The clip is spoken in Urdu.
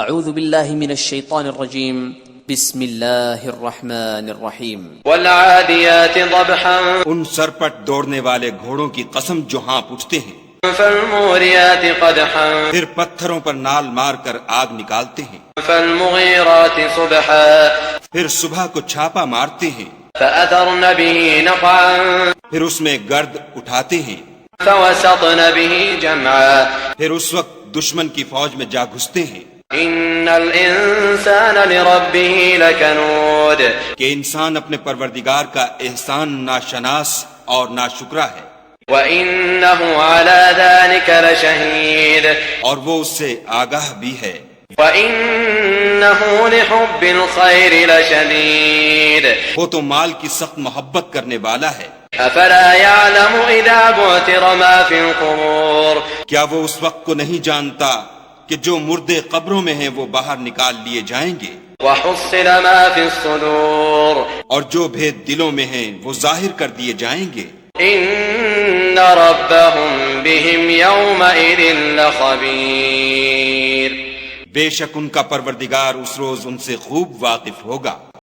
اعوذ باللہ من الشیطان الرجیم بسم اللہ الرحمن الرحیم والعادیات ضبحا ان سرپٹ دوڑنے والے گھوڑوں کی قسم جو ہانپ اٹھتے ہیں، فالموریات قدحا پھر پتھروں پر نال مار کر آگ نکالتے ہیں، فالمغیرات صبحا پھر صبح کو چھاپا مارتے ہیں، فأثرن به نقعا پھر اس میں گرد اٹھاتے ہیں، فوسطن به جمعا پھر اس وقت دشمن کی فوج میں جا گھستے ہیں ان الانسان لربه لکنود کہ انسان اپنے پروردگار کا احسان ناشناس اور ناشکرا ہے، وَإِنَّهُ عَلَى ذَلِكَ لَشَهِيدٌ اور وہ اس سے آگاہ بھی ہے، وَإِنَّهُ لِحُبِّ الْخَيْرِ لَشَدِيدٌ وہ تو مال کی سخت محبت کرنے والا ہے۔ أَفَلَا يَعْلَمُ إِذَا بُعْثِرَ مَا فِي الْقُبُورِ کیا وہ اس وقت کو نہیں جانتا کہ جو مردے قبروں میں ہیں وہ باہر نکال لیے جائیں گے، وَحُصِّلَ مَا فِي الصُّدُورِ اور جو بھید دلوں میں ہیں وہ ظاہر کر دیے جائیں گے۔ إِنَّ رَبَّهُمْ بِهِمْ يَوْمَئِذٍ لَخَبِيرٌ بے شک ان کا پروردگار اس روز ان سے خوب واقف ہوگا۔